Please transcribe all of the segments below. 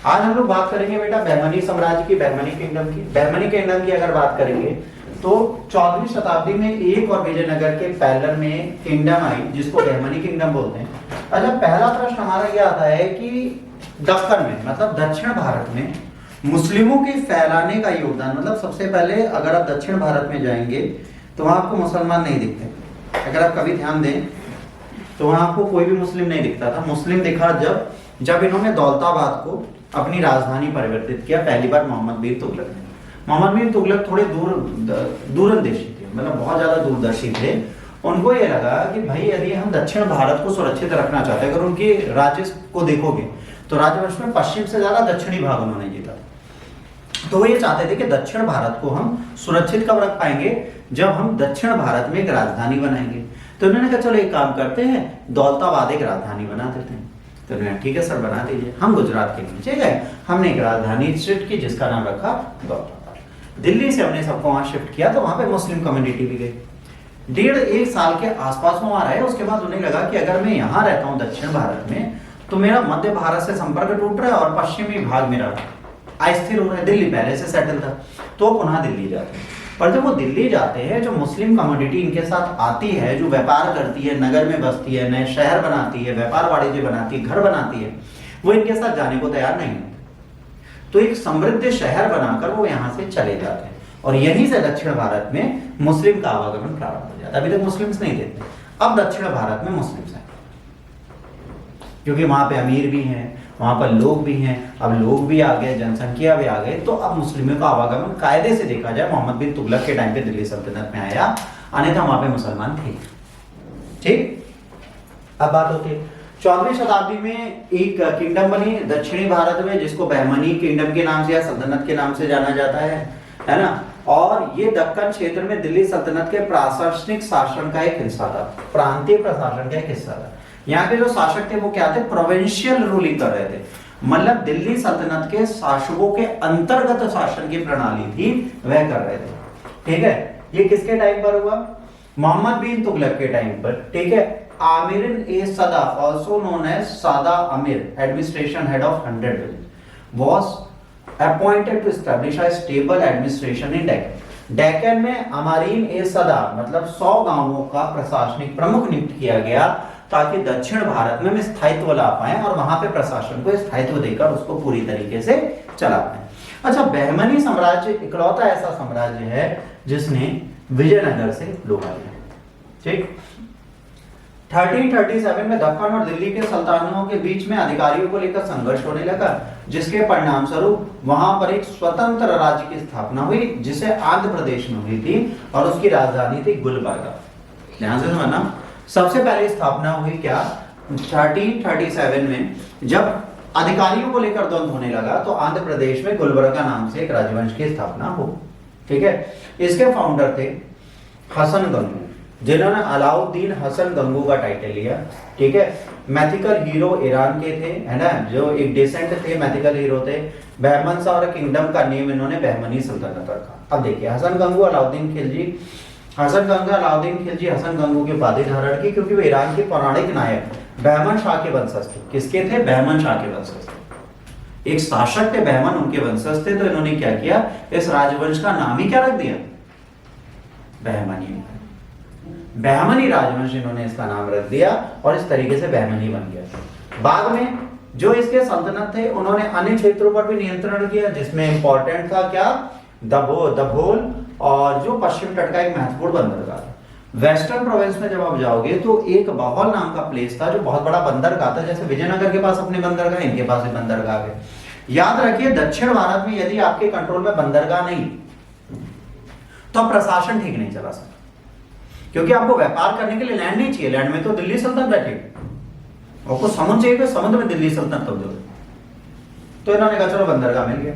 आज हम लोग बात करेंगे बेटा बहमनी साम्राज्य की, बहमनी किंगडम की। बहमनी किंगडम की अगर बात करेंगे तो 14वीं शताब्दी में एक और विजयनगर के पैरेलल में किंगडम आई जिसको बहमनी किंगडम बोलते हैं। अच्छा, पहला प्रश्न हमारा ये आता है कि दक्कन में मतलब दक्षिण भारत में मुस्लिमों के फैलाने का योगदान, मतलब सबसे पहले अगर आप दक्षिण भारत में जाएंगे तो वहां आपको मुसलमान नहीं दिखते। अगर आप कभी ध्यान दें तो वहां आपको कोई भी मुस्लिम नहीं दिखता था। मुस्लिम दिखा जब इन्होंने दौलताबाद को अपनी राजधानी परिवर्तित किया पहली बार मोहम्मद बिन तुगलक ने। मोहम्मद बिन तुगलक थोड़े दूरंदेशी थे, मतलब बहुत ज्यादा दूरदर्शी थे। उनको ये लगा कि भाई यदि हम दक्षिण भारत को सुरक्षित रखना चाहते हैं, अगर उनके राज्य को देखोगे तो राज्यवंश में पश्चिम से ज्यादा दक्षिणी भाग उन्होंने जीता, तो वो ये चाहते थे कि दक्षिण भारत को हम सुरक्षित कब रख पाएंगे, जब हम दक्षिण भारत में एक राजधानी बनाएंगे। तो उन्होंने कहा चलो एक काम करते हैं, दौलताबाद एक राजधानी बना देते हैं। तो उन्होंने ठीक है सर बना दीजिए, हम गुजरात के नीचे गए, हमने एक राजधानी शिफ्ट की जिसका नाम रखा दौलताबाद। दिल्ली से हमने सबको वहां शिफ्ट किया तो वहां पे मुस्लिम कम्युनिटी भी गई। 1.5 साल के आसपास में वहां रहे। उसके बाद उन्हें लगा कि अगर मैं यहाँ रहता हूँ दक्षिण भारत में तो मेरा मध्य भारत से संपर्क टूट रहा है और पश्चिमी भाग मेरा अस्थिर हो रहा है। दिल्ली पहले से सेटल था, तो पुनः दिल्ली जाते हैं। पर जब वो दिल्ली जाते हैं, जो मुस्लिम कम्युनिटी इनके साथ आती है, जो व्यापार करती है, नगर में बसती है, नए शहर बनाती है, व्यापार वाणिज्य बनाती है, घर बनाती है, वो इनके साथ जाने को तैयार नहीं होते। तो एक समृद्ध शहर बनाकर वो यहाँ से चले जाते हैं और यहीं से दक्षिण भारत में मुस्लिम का आवागमन प्रारंभ हो जाता है। अभी तक मुस्लिम्स नहीं थे, अब दक्षिण भारत में मुस्लिम्स हैं क्योंकि वहां पे अमीर भी हैं, वहां पर लोग भी हैं। अब लोग भी आ गए, जनसंख्या भी आ गई, तो अब मुस्लिमों का आवागमन कायदे से देखा जाए मोहम्मद बिन तुगलक के टाइम पे दिल्ली सल्तनत में आया, अन्यथा वहां पे मुसलमान थे। ठीक, अब बात होती है 14वीं शताब्दी में एक किंगडम बनी दक्षिणी भारत में जिसको बहमनी किंगडम के नाम से या सल्तनत के नाम से जाना जाता है ना। और ये दक्कन क्षेत्र में दिल्ली सल्तनत के प्रशासनिक शासन का एक हिस्सा था, प्रांतीय प्रशासन का एक हिस्सा था। यहाँ के जो शासक थे वो क्या थे, प्रोविंशियल रूलिंग कर रहे थे, मतलब दिल्ली सल्तनत के शासकों के अंतर्गत शासन की प्रणाली थी वह कर रहे थे। ठीक है, ये किसके टाइम पर हुआ, मोहम्मद बिन तुगलक के टाइम पर। ठीक है, आमिर ए सदा आल्सो नोन एज सादा अमीर, administration head of 100 village, was appointed to establish a stable administration in Deccan. Deccan में अमारीन ए सदा मतलब 100 गांवों का प्रशासनिक प्रमुख नियुक्त किया गया ताकि दक्षिण भारत में स्थायित्व ला पाए और वहां पे प्रशासन को स्थायित्व देकर उसको पूरी तरीके से चला पाए। अच्छा, बहमनी साम्राज्य इकलौता ऐसा साम्राज्य है जिसने विजयनगर से लोहा लिया। ठीक, 1337 में दक्कन और दिल्ली के सुल्तानों के बीच में अधिकारियों को लेकर संघर्ष होने लगा, जिसके परिणाम स्वरूप वहां पर एक स्वतंत्र राज्य की स्थापना हुई जिसे आंध्र प्रदेश में हुई थी और उसकी राजधानी थी गुलबर्गा। ध्यान से समझना, सबसे पहले स्थापना हुई क्या 1337 में, जब अधिकारियों को लेकर द्वंद्व होने लगा तो आंध्र प्रदेश में गुलबर्गा नाम से एक राजवंश की स्थापना हो। ठीक है, इसके फाउंडर थे हसन गंगू, जिन्होंने अलाउद्दीन हसन गंगू का टाइटल लिया। ठीक है, मैथिकल हीरो ईरान के थे, है ना, जो एक डिसेंट थे, मैथिकल हीरो थे। बहमन और किंगडम का नेम इन्होंने बहमनी सल्तनत रखा। अब देखिए, हसन गंगू अलाउद्दीन खिलजी, हसन गंगू की उपाधि धारण की क्योंकि वो ईरान के पौराणिक नायक बहमन शाह के वंशज थे। किसके थे, बहमन शाह के वंशज थे। एक शासक थे बहमन, उनके वंशज थे। तो इन्होंने क्या किया, इस राजवंश का नाम ही क्या रख दिया, बहमनी। बहमनी राजवंश इन्होंने इसका नाम रख दिया और इस तरीके से बहमनी बन गया। बाद में जो इसके सल्तनत थे उन्होंने अन्य क्षेत्रों पर भी नियंत्रण किया, जिसमें इंपॉर्टेंट था क्या, दभोल और जो पश्चिम तट का एक महत्वपूर्ण बंदरगाह था। वेस्टर्न प्रोविंस में जब आप जाओगे तो एक बहौल नाम का प्लेस था जो बहुत बड़ा बंदरगाह था। जैसे विजयनगर के पास अपने बंदरगाह, इनके पास एक बंदरगाह है। याद रखिए, दक्षिण भारत में यदि आपके कंट्रोल में बंदरगाह नहीं तो प्रशासन ठीक नहीं चला सकता, क्योंकि आपको व्यापार करने के लिए लैंड नहीं चाहिए। लैंड में तो दिल्ली सल्तनत बैठेगी, आपको समुद्र चाहिए तो समुद्र में दिल्ली सल्तनत कब्जा। तो इन्होंने कहा चलो बंदरगाह मिल गया।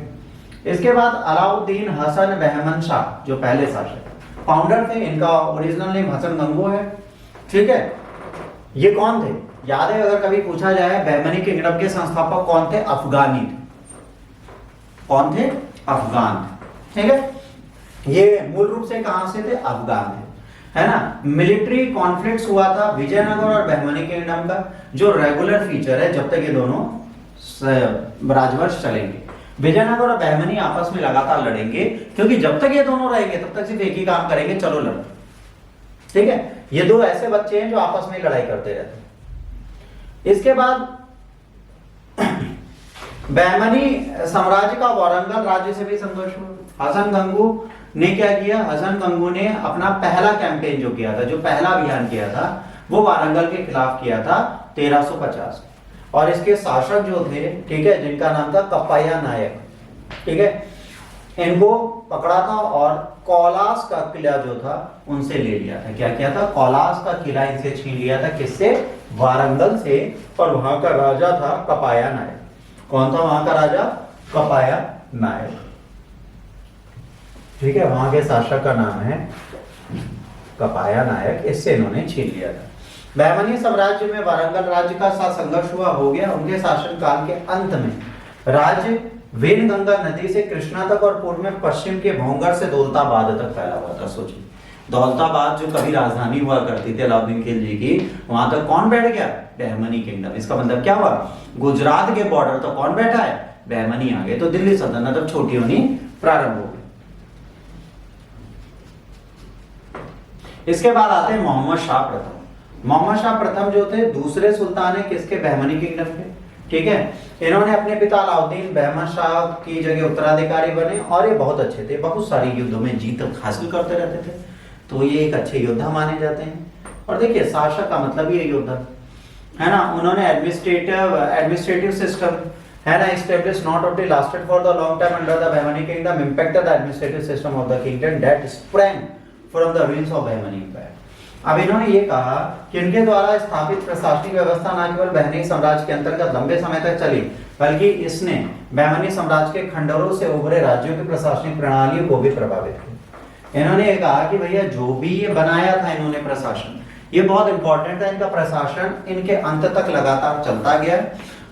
इसके बाद अलाउद्दीन हसन बहमन शाह जो पहले शासक फाउंडर थे, इनका ओरिजिनल नेम हसन गंगू है। ठीक है, ये कौन थे, याद है अगर कभी पूछा जाए बहमनी किंगडम के संस्थापक कौन थे, अफगानी थे। कौन थे, अफगान। ठीक है, ये मूल रूप से कहां से थे, अफगान थे, है ना। मिलिट्री कॉन्फ्लिक्ट्स हुआ था विजयनगर और बहमनी किंगडम का, जो रेगुलर फीचर है जब तक ये दोनों राजवंश चलेंगे। विजयनगर और बहमनी आपस में लगातार लड़ेंगे, क्योंकि जब तक ये दोनों रहेंगे तब तक सिर्फ एक ही काम करेंगे, चलो लड़ो। ठीक है, ये दो ऐसे बच्चे हैं जो आपस में लड़ाई करते रहते हैं। इसके बाद बहमनी साम्राज्य का वारंगल राज्य से भी संघर्ष हुआ। हसन गंगू ने क्या किया, हसन गंगू ने अपना पहला कैंपेन जो किया था, जो पहला अभियान किया था, वो वारंगल के खिलाफ किया था 1350। और इसके शासक जो थे, ठीक है, जिनका नाम था कप्पाया नायक, ठीक है, इनको पकड़ा था और कोलास का किला जो था उनसे ले लिया था। क्या किया था, कोलास का किला इनसे छीन लिया था। किससे, वारंगल से। और वहां का राजा था कप्पाया नायक। कौन था वहां का राजा, कप्पाया नायक। ठीक है, वहां के शासक का नाम है कप्पाया नायक। इससे इन्होंने छीन लिया था। बहमनी साम्राज्य में वारंगल राज्य का साथ संघर्ष हुआ हो गया। उनके शासन काल के अंत में राज्य वेनगंगा नदी से कृष्णा तक और पूर्व में पश्चिम के भोंगर से दौलताबाद तक फैला हुआ था। सोचिए, दौलताबाद जो कभी राजधानी हुआ करती थी अलाउद्दीन खिलजी की, वहां तक कौन बैठ गया, बहमनी किंगडम। इसका मतलब क्या हुआ, गुजरात के बॉर्डर तो कौन बैठा है, बहमनी आ गए। तो दिल्ली सल्तनत अब छोटी होनी प्रारंभ हो गई। इसके बाद आते हैं मोहम्मद शाह प्रथम। मोहम्मद शाह प्रथम जो थे दूसरे सुल्तान है किसके, बहमनी किंगडम के। ठीक है, इन्होंने अपने पिता अलाउद्दीन बहमद शाह की जगह उत्तराधिकारी बने और ये बहुत अच्छे थे, बहुत सारी युद्धों में जीत हासिल करते रहते थे, तो ये एक अच्छे योद्धा माने जाते हैं। और देखिए, शासक का मतलब ये योद्धा है ना। उन्होंने एडमिनिस्ट्रेटिव सिस्टम है ना established, not only lasted for the long time under the Bahmani kingdom, impacted the administrative system of the kingdom that sprang from the ruins of Bahmani empire। अब इन्होंने ये कहा कि इनके द्वारा स्थापित प्रशासनिक व्यवस्था न केवल बहमनी साम्राज्य के अंतर्गत लंबे समय तक चली, बल्कि इसने बहमनी साम्राज्य के खंडरों से उभरे राज्यों की प्रशासनिक प्रणालियों को भी प्रभावित किया। इन्होंने ये कहा कि भैया जो भी ये बनाया था इन्होंने प्रशासन, ये बहुत इंपॉर्टेंट है। इनका प्रशासन इनके अंत तक लगातार चलता गया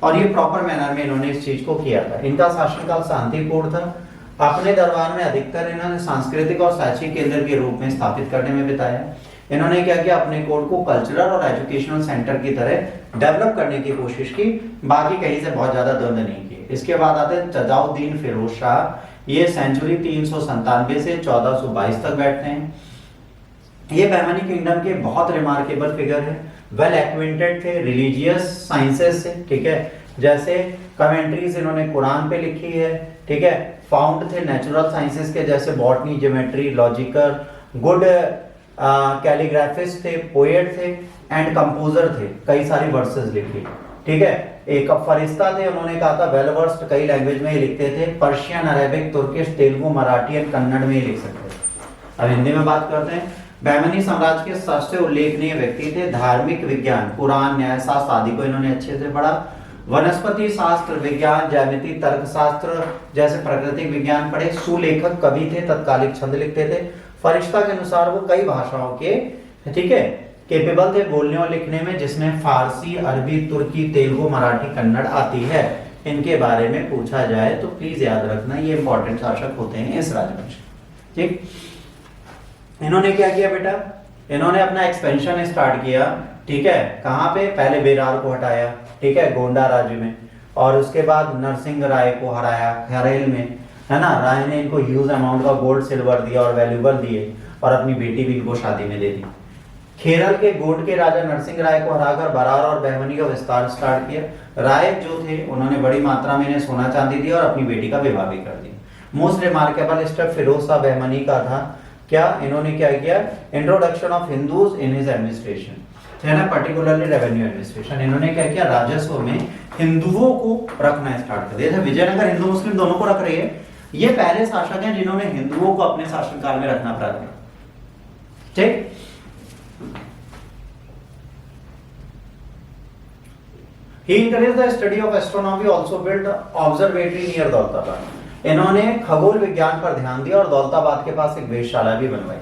और ये प्रॉपर मैनर में इन्होंने इस चीज को किया था। इनका शासनकाल शांतिपूर्ण था। अपने दरबार में अधिकतर इन्होंने सांस्कृतिक और शैक्षिक केंद्र के रूप में स्थापित करने में बिताया। इन्होंने क्या किया, अपने कोर्ट को कल्चरल और एजुकेशनल सेंटर की तरह डेवलप करने की कोशिश की, बाकी कहीं से बहुत ज्यादा द्वंद नहीं किए। इसके बाद आते हैं तजाउद्दीन फिरोज शाह। ये सेंचुरी 397 से 1422 तक बैठते हैं। ये बहमनी किंगडम के बहुत रिमार्केबल फिगर है। वेल एक्विंटेड थे रिलीजियस साइंसेस से, ठीक है, जैसे कमेंट्रीज इन्होंने कुरान पे लिखी है, ठीक है। फाउंड थे नेचुरल साइंसेस के, जैसे बॉटनी, ज्योमेट्री, लॉजिकल, गुड कैलीग्राफिस्ट थे, पोएट थे एंड कंपोजर थे, कई सारी वर्सेस लिखी, ठीक है। एक फरिश्ता थे, उन्होंने कहा था वेल वर्स्ड, कई लैंग्वेज में ही लिखते थे, Persian, Arabic, Turkish, Telugu, Marathi and Kannada में ही लिख सकते थे। अब हिंदी में बात करते हैं। बहमनी साम्राज्य के सबसे उल्लेखनीय व्यक्ति थे धार्मिक विज्ञान, कुरान, न्यायशास्त्र आदि को इन्होंने अच्छे से पढ़ा। वनस्पति शास्त्र, विज्ञान, ज्यामिति, तर्कशास्त्र जैसे प्राकृतिक विज्ञान पढ़े। सुलेखक कवि थे, तत्कालिक छंद लिखते थे। फरिश्ता के अनुसार वो कई भाषाओं के, ठीक है, केपेबल थे बोलने और लिखने में, जिसमें फारसी, अरबी, तुर्की, तेलुगु, मराठी, कन्नड़ आती है। इनके बारे में पूछा जाए तो प्लीज याद रखना, ये इंपॉर्टेंट शासक होते हैं इस राजवंश। ठीक, इन्होंने क्या किया बेटा, इन्होंने अपना एक्सपेंशन स्टार्ट किया, ठीक है। कहां पे, पहले बेरार को हटाया, ठीक है, गोंडा राज्य में, और उसके बाद नरसिंह राय को हराया हरेल में, है ना। राय ने इनको ह्यूज अमाउंट का गोल्ड सिल्वर दिया और वैल्यूबल दिए और अपनी बेटी भी इनको शादी में दे दी। खेरल के गोंड के राजा नरसिंह राय को हराकर बरार और बहमनी का विस्तार स्टार्ट किया। राय जो थे उन्होंने बड़ी मात्रा में इन्हें सोना चांदी दिया और अपनी बेटी का विवाह भी कर दिया। Most remarkable step Firoz Shah Bahmani का था, क्या इन्होंने क्या किया, introduction of Hindus in his administration, है ना, पर्टिकुलरली रेवेन्यू एडमिनिस्ट्रेशन। इन्होंने क्या किया, राजस्व में हिंदुओं को रखना स्टार्ट कर दिया। विजयनगर हिंदू मुस्लिम दोनों को रख रही है। ये पहले शासक हैं जिन्होंने हिंदुओं को अपने शासनकाल में रखना प्रारंभ, ठीक। He encouraged the study of astronomy, also built observatory near Daulatabad. इन्होंने खगोल विज्ञान पर ध्यान दिया और दौलताबाद के पास एक वेधशाला भी बनवाई।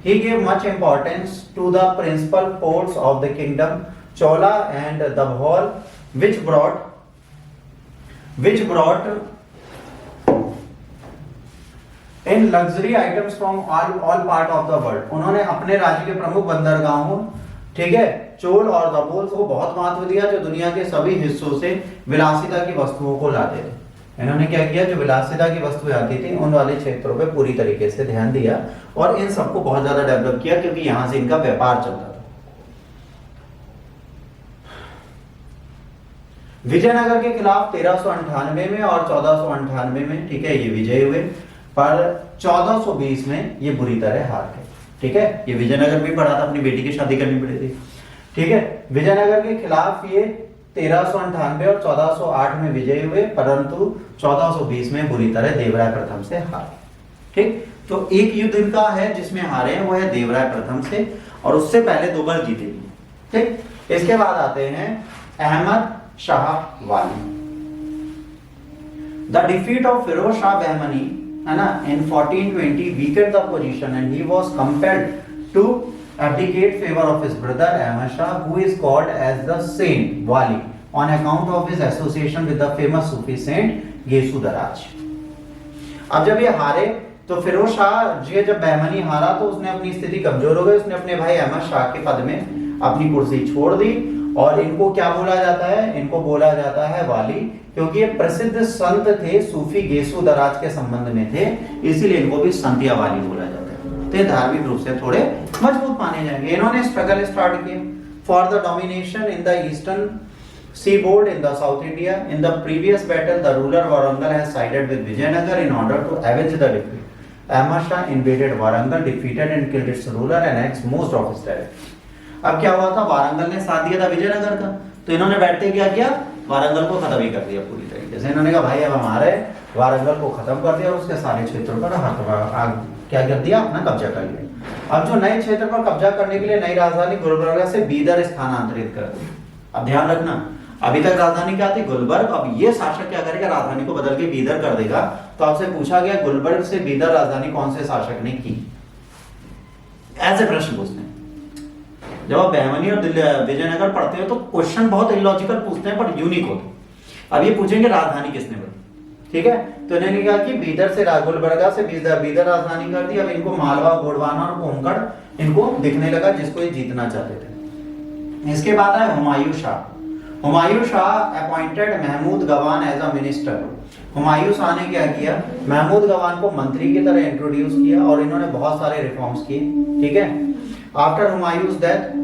He gave much importance to the principal ports of the kingdom, Chola and Dabhol, which brought in luxury items from all part of the world। उन्होंने अपने राज्य के प्रमुख बंदरगाहों, ठीक है, चोल और दबोल्स को बहुत महत्व दिया, जो दुनिया के सभी हिस्सों से विलासिता की वस्तुओं को लाते थे। इन्होंने क्या किया, जो विलासिता की वस्तुएं आती थी उन वाले क्षेत्रों पे पूरी तरीके से ध्यान दिया और इन सबको बहुत ज्यादा डेवलप किया, क्योंकि यहां से इनका व्यापार चलता था। विजयनगर के खिलाफ 1398 में और 1498 में, ठीक है, ये विजय हुए, पर 1420 में ये बुरी तरह हार गए। ठीक है, ये विजयनगर भी पड़ा था, अपनी बेटी की शादी करनी पड़ी थी। ठीक है, विजयनगर के खिलाफ ये 1398 और 1408 में विजयी हुए, परंतु 1420 में बुरी तरह देवराय प्रथम से हारे। ठीक, तो एक युद्ध इनका है जिसमें हारे हैं, वो है देवराय प्रथम से, और उससे पहले 2 बार जीते भी। ठीक, इसके बाद आते हैं अहमद शाह वाली। The defeat of Firoz Shah Bahmani, है ना, in 1420 weakened the position and he was compelled to abdicate favor of his brother Ahmad Shah, who is called as the Saint Wali on account of his association with the famous Sufi saint Gesu Daraj। अब जब ये हारे तो फिरोज शाह जी जब बहमनी हारा तो उसने अपनी स्थिति कमजोर हो गई, उसने अपने भाई अहमद शाह के पद में अपनी कुर्सी छोड़ दी, और इनको क्या बोला जाता है, इनको बोला जाता है वाली, क्योंकि ये प्रसिद्ध संत थे, सूफी गेसु दराज के संबंध में थे, इसीलिए इनको भी संत या वाली बोला जाता है। तो धार्मिक रूप से थोड़े मजबूत माने जाएंगे। इन्होंने स्ट्रगल स्टार्ट किया for the domination in the eastern seaboard in the South India. In the previous battle, the ruler Warangal has sided with Vijayanagar in order to avenge the defeat. Ahmad Shah invaded Warangal, defeated and killed its ruler and annexed most of his territory. अब क्या हुआ था, वारंगल ने साथ दिया था विजयनगर का, तो इन्होंने बैठते क्या किया, वारंगल को खत्म ही कर दिया पूरी तरीके से। इन्होंने कहा भाई अब हमारे वारंगल को खत्म कर दिया और उसके सारे क्षेत्रों पर क्या कर दिया, अपना कब्जा कर लिया। अब जो नए क्षेत्र पर कब्जा करने के लिए नई राजधानी गुलबर्गा से बीदर स्थानांतरित कर दी। अब ध्यान रखना, अभी तक राजधानी क्या थी, गुलबर्ग, अब ये शासक क्या करेगा, राजधानी को बदल के बीदर कर देगा। तो आपसे पूछा गया गुलबर्ग से बीदर राजधानी कौन से शासक ने की, ऐसे प्रश्न पूछते हैं। जब आप बहमनी और विजयनगर पढ़ते हो तो क्वेश्चन बहुत इलॉजिकल पूछते हैं पर यूनिक होते हैं। अब ये पूछेंगे राजधानी किसने बनी, ठीक है, तो इन्होंने कहा कि बीदर से गुलबर्गा से बीदर राजधानी कर दी। अब इनको मालवा, गोंडवाना और कोंकण इनको दिखने लगा, जिसको ये जीतना चाहते थे। इसके बाद है Humayun Shah. Humayun Shah appointed Mahmud Gawan as a minister. Humayun Shah ने क्या किया, महमूद गवान को मंत्री की तरह इंट्रोड्यूस किया और इन्होंने बहुत सारे रिफॉर्म्स किए। ठीक है, after Humayun's death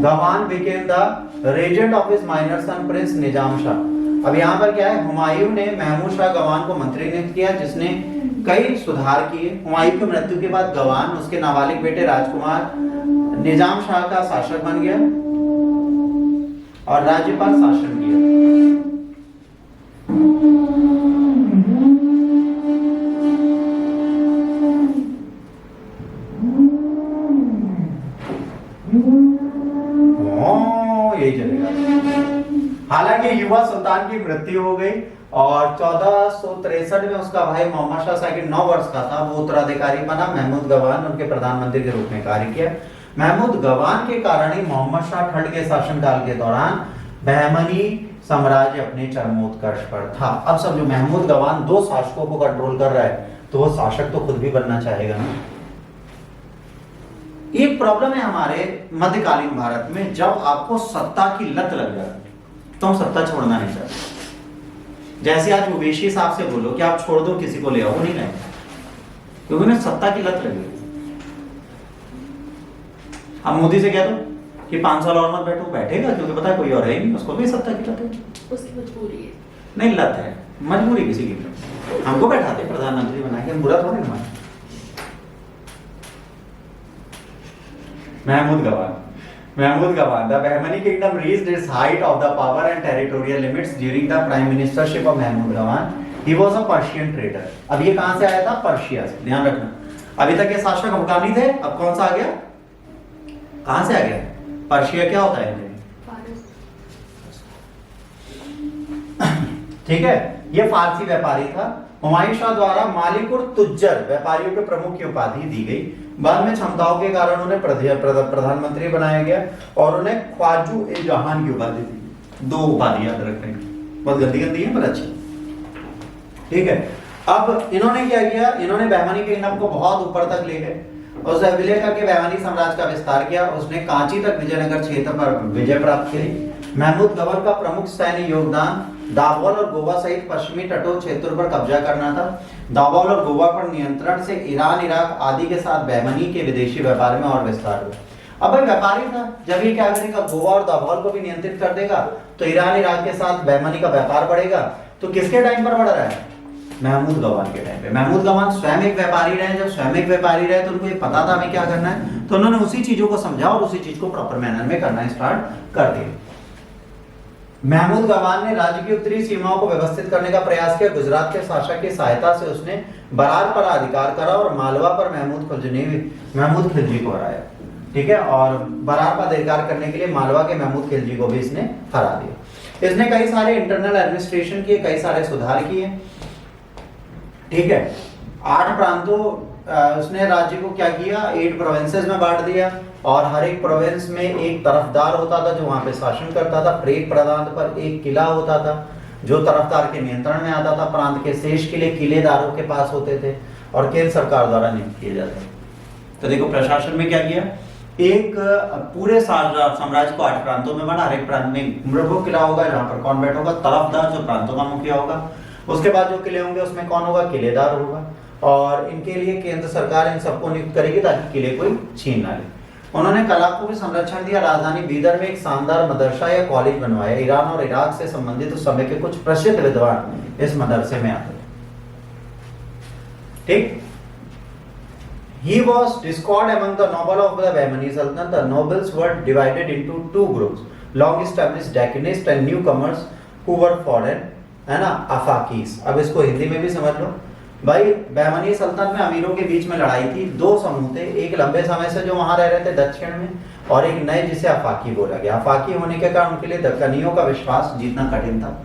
Gawan became the regent of his minor son prince Nizam Shah. अब यहाँ पर क्या है, हुमायूं ने महमूद शाह गवान को मंत्री नियुक्त किया, जिसने कई सुधार किए। हुमायूं की मृत्यु के बाद गवान उसके नाबालिग बेटे राजकुमार निजाम शाह का शासक बन गया और राज्य पर शासन किया। यही चलेगा। हालांकि युवा सुल्तान की मृत्यु हो गई और 1463 में उसका भाई मोहम्मद शाह साकिब 9 वर्ष का था, वो उत्तराधिकारी बना। महमूद गवान उनके प्रधानमंत्री के रूप में कार्य किया। महमूद गवान के कारण ही मोहम्मद शाह ठंड के शासनकाल के दौरान बहमनी साम्राज्य अपने चरमोत्कर्ष पर था। अब सब जो महमूद गवान 2 शासकों को कंट्रोल कर रहा है, तो वो शासक तो खुद भी बनना चाहेगा ना। एक प्रॉब्लम है हमारे मध्यकालीन भारत में, जब आपको सत्ता की लत लग जाए तो हम सत्ता छोड़ना नहीं चाहते। जैसे आज उवेशी साहब से बोलो कि आप छोड़ दो, किसी को ले आओ, वो नहीं कहेंगे, क्योंकि उन्हें सत्ता की लत लगी। अब मोदी से कह दो कि 5 साल और मत बैठो, बैठेगा, क्योंकि पता है कोई और है नहीं, उसको भी सत्ता की लत है। उसकी मजबूरी है, नहीं लत है, मजबूरी किसी की। हमको बैठाते प्रधानमंत्री बना के, बुरा थोड़ी ना। महमूद गवान the Bahmani kingdom reached its height of the power and territorial limits during the prime ministership of Mahmud Gawan. He was a Persian trader. अब ये कहां से आया था, पर्शिया से। ध्यान रखना, अभी तक ये शासक अफगानी थे, अब कौन सा आ गया, कहां से आ गया, पर्शिया। क्या होता है, ठीक है, ये फारसी व्यापारी था। हुमायूं शाह द्वारा मालिक और तुज्जर व्यापारियों के प्रमुख की उपाधि दी गई। बाद में क्षमताओं के कारण उन्हें प्रधानमंत्री बनाया गया और उन्हें ख्वाजू ए जहान की उपाधि दी। 2 उपाधि याद रखने की, बहुत गंदी गंदी है पर अच्छी। ठीक है, अब इन्होंने क्या किया, इन्होंने बहमनी किंगडम को बहुत ऊपर तक ले गए उस अभिलेखा के बहमानी साम्राज्य का विस्तार किया। उसने कांची तक विजयनगर क्षेत्र पर विजय प्राप्त की। महमूद गवर्न का प्रमुख सैन्य योगदान दाभोल और गोवा सहित पश्चिमी तटों क्षेत्रों पर कब्जा करना था। दाभोल और गोवा पर नियंत्रण से ईरान, इराक आदि के साथ बहमनी के विदेशी व्यापार में और विस्तार हुआ। अब भाई व्यापारी था, जब ये क्या करेगा, गोवा और दाभोल को भी नियंत्रित कर देगा तो ईरान, इराक के साथ बहमनी का व्यापार बढ़ेगा। तो किसके टाइम पर बढ़ रहा है? महमूद गवान के टाइम पे। महमूद गवान स्वयं एक व्यापारी रहे। जब स्वयं एक व्यापारी रहे तो उनको ये पता था हमें क्या करना है, तो उन्होंने उसी चीजों को समझा और उसी चीज को प्रॉपर मैनर में करना स्टार्ट कर दिया। महमूद गवान ने राज्य की उत्तरी सीमाओं को व्यवस्थित करने का प्रयास किया। गुजरात के शासक की सहायता से उसने बरार पर अधिकार करा और मालवा पर महमूद खिलजी को हराया। ठीक है, और बरार पर अधिकार करने के लिए मालवा के महमूद खिलजी को भी इसने हरा दिया। इसने कई सारे इंटरनल एडमिनिस्ट्रेशन किए, कई सारे सुधार किए। ठीक है, 8 प्रांतों उसने राज्य को क्या किया, 8 प्रोविंसेस में बांट दिया और हर एक प्रोविंस में एक तरफदार होता था जो वहां पे शासन करता था। प्रत्येक प्रांत पर एक किला होता था जो तरफदार के नियंत्रण में आता था। प्रांत के शेष किले किलेदारों के पास होते थे और केंद्र सरकार द्वारा नियुक्त किए जाते थे। तो देखो प्रशासन में क्या किया, एक पूरे साम्राज्य को 8 प्रांतों में बांटा। हर एक प्रांत में मृगो किला होगा जहां पर कौन बैठा होगा, तरफदार जो प्रांतों का मुखिया होगा। उसके बाद जो किले होंगे उसमें कौन होगा, किलेदार होगा। और इनके लिए केंद्र सरकार इन सबको नियुक्त करेगी ताकि किले कोई छीन ना ले। उन्होंने कला को भी संरक्षण दिया। राजधानी बीदर में एक शानदार मदरसा या कॉलेज बनवाया। ईरान और इराक से संबंधित उस समय के कुछ प्रसिद्ध विद्वान इस मदरसे में आते थे। ठीक, He was discord among the noble of the Bahmani Sultanate. The nobles were divided into 2 groups: long-established Daikinists and newcomers who were foreign, है ना, अफाकीस। अब इसको हिंदी में भी समझ लो भाई। बहमनी सल्तनत में अमीरों के बीच में लड़ाई थी। 2 समूह थे, एक लंबे समय से जो वहां रह रहे थे दक्षिण में, और एक नए जिसे अफाकी बोला गया। अफाकी होने के कारण उनके लिए दक्कनियों का विश्वास जीतना कठिन था।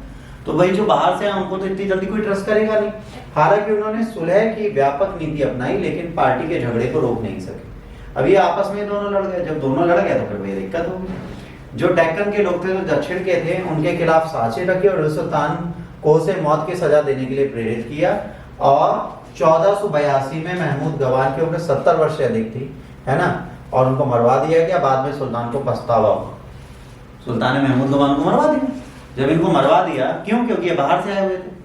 तो भाई जो बाहर से है उनको तो इतनी जल्दी कोई ट्रस्ट करेगा नहीं। हालांकि उन्होंने सुलह की व्यापक नीति अपनाई लेकिन पार्टी के झगड़े को रोक नहीं सके। अब ये आपस में दोनों लड़ गए। जब दोनों लड़ गए तो फिर वही दिक्कत होगी। जो डेक्कन के लोग थे, जो दक्षिण के थे, उनके खिलाफ साजिश रखी और सुल्तान को उसे मौत की सजा देने के लिए प्रेरित किया। और 1482 में महमूद गवान की उम्र 70 वर्ष से अधिक थी, है ना, और उनको मरवा दिया गया। बाद में सुल्तान को पछतावा हुआ। सुल्तान ने महमूद गवान को मरवा दिया। जब इनको मरवा दिया, क्यों? क्योंकि ये बाहर से आए हुए थे।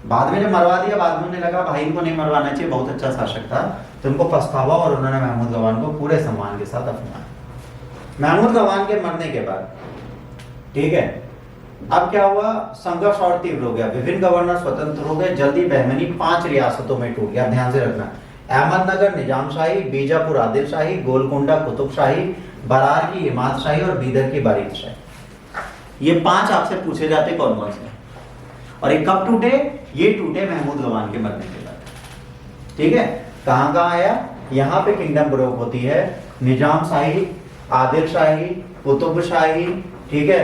बाद में जब मरवा दिया, बाद में उन्हें लगा भाई इनको नहीं मरवाना चाहिए, बहुत अच्छा शासक था, तो उनको पछतावा और उन्होंने महमूद गवान को पूरे सम्मान के साथ अपनाया। महमूद गवान के मरने के बाद, ठीक है, अब क्या हुआ, संघर्ष और तीव्र हो गया। विभिन्न गवर्नर स्वतंत्र हो गए। जल्दी बहमनी 5 रियासतों में टूट गया। ध्यान से रखना, अहमदनगर निजाम शाही, बीजापुर आदिल शाही, गोलकुंडा कुतुब शाही, बरार की इमाद शाही और बीदर की बारीक शाही। ये 5 आपसे पूछे जाते कौन कौन से, और ये कब टूटे? ये टूटे महमूद गवान के मरने के बाद। ठीक है, कहां कहां आया? यहाँ पे किंगडम ब्रोक होती है। निजाम शाही, आदिल शाही, कुतुब शाही, ठीक है,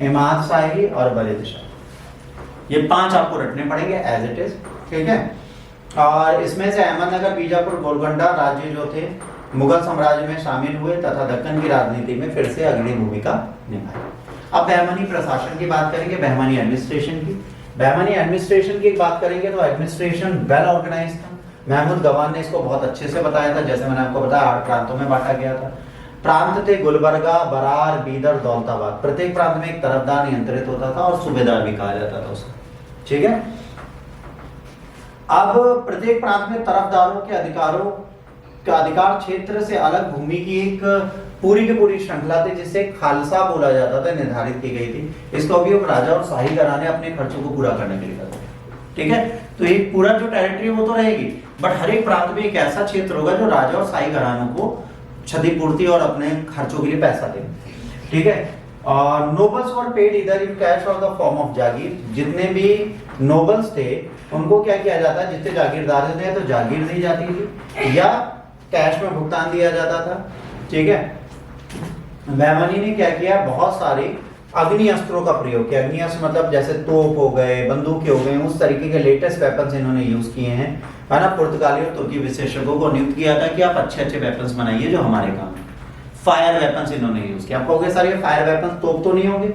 इमाद शाही और बलिद शाही। ये 5 आपको रटने पड़ेंगे एज इट इज। ठीक है, और इसमें से अहमदनगर, बीजापुर, गोलकुंडा राज्य जो थे मुगल साम्राज्य में शामिल हुए तथा दक्कन की राजनीति में फिर से अग्रणी भूमिका निभाई। अब बहमनी प्रशासन की बात करेंगे, बहमनी एडमिनिस्ट्रेशन की। बहमनी एडमिनिस्ट्रेशन की बात करेंगे तो एडमिनिस्ट्रेशन वेल ऑर्गेनाइज था। महमूद गवान ने इसको बहुत अच्छे से बताया था। जैसे मैंने आपको बताया 8 प्रांतों में बांटा गया था। प्रांत थे गुलबर्गा, बरार, बीदर, दौलताबाद। प्रत्येक प्रांत में एक तरफदार नियंत्रित होता था और सूबेदार भी कहा जाता था उसे। ठीक है, अब प्रत्येक प्रांत में तरफदारों के अधिकार क्षेत्र से अलग भूमि की एक पूरी की पूरी श्रृंखला थी जिसे खालसा बोला जाता था, निर्धारित की गई थी। इसका उपयोग राजा और शाही घराने अपने खर्चों को पूरा करने के लिए करते थे। ठीक है, तो एक पूरा जो टेरिटरी वो तो रहेगी, बट हर एक प्रांत में एक ऐसा क्षेत्र होगा जो राजा और शाही घरानों को क्षतिपूर्ति और अपने खर्चों के लिए पैसा दे। ठीक है, और नोबल्स वर पेड इधर इन कैश और द फॉर्म ऑफ जागीर। जितने भी नोबल्स थे उनको क्या किया जाता है, जितने जागीरदार थे तो जागीर दी जाती थी या कैश में भुगतान दिया जाता था। ठीक है, बहमनी ने क्या किया, बहुत सारे अग्नि अस्त्रों का प्रयोग किया। अग्नि अस्त्र मतलब जैसे तोप हो गए, बंदूकें हो गए, उस तरीके के लेटेस्ट वेपन्स इन्होंने यूज किए हैं, है ना। पुर्तगाली और तुर्की विशेषज्ञों को नियुक्त किया था कि आप अच्छे अच्छे वेपन्स बनाइए जो हमारे काम। फायर वेपन्स इन्होंने यूज किया। आप कहोगे सर ये फायर वेपन्स तोप तो नहीं होंगे?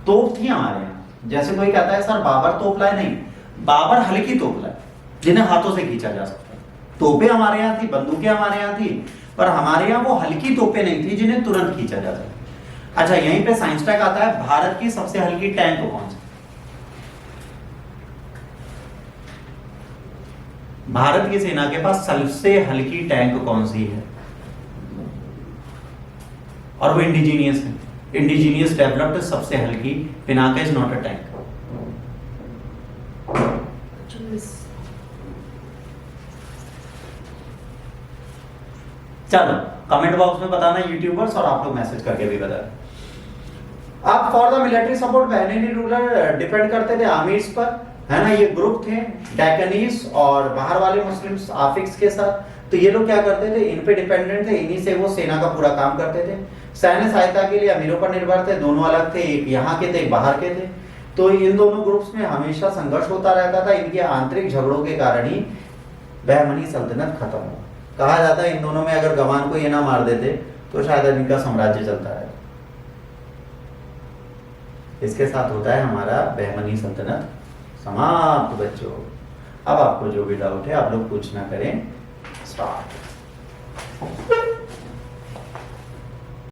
तोप थी हमारे यहाँ। जैसे कोई कहता है सर बाबर तोप लाए, नहीं, बाबर हल्की तोप लाए जिन्हें हाथों से खींचा जा सकता है। तोपें हमारे यहाँ थी, बंदूकें हमारे यहाँ थी, पर हमारे यहाँ वो हल्की तोपें नहीं थी जिन्हें तुरंत खींचा जा सके। अच्छा, यहीं पे साइंस टैग आता है। भारत की सबसे हल्की टैंक कौन सी? भारत की सेना के पास सबसे हल्की टैंक कौन सी है? और वो इंडिजीनियस है, इंडिजीनियस डेवलप्ड सबसे हल्की। Pinaka is not a tank. चलो कमेंट बॉक्स में बताना यूट्यूबर्स, और आप लोग मैसेज करके भी बताना। अब फॉर द मिलिट्री सपोर्ट बहरीनी रूलर डिपेंड करते थे आमिर्स पर, है ना। ये ग्रुप थे डेकनीस और बाहर वाले मुस्लिम्स आफिक्स के साथ। तो ये लोग क्या करते थे, इन पे डिपेंडेंट थे, इन्हीं से वो सेना का पूरा काम करते थे। सैन्य सहायता के लिए अमीरों पर निर्भर थे, दोनों अलग थे, एक यहाँ के थे एक बाहर के थे। तो इन दोनों ग्रुप्स में हमेशा संघर्ष होता रहता था। इनके आंतरिक झगड़ों के कारण ही बहमनी सल्तनत खत्म हो। कहा जाता है इन दोनों में अगर गवान को ये ना मार देते तो शायद इनका साम्राज्य चलता है। इसके साथ होता है हमारा बहमनी सल्तनत समाप्त बच्चों। अब आपको जो भी डाउट है आप लोग पूछना करें। स्टार्ट।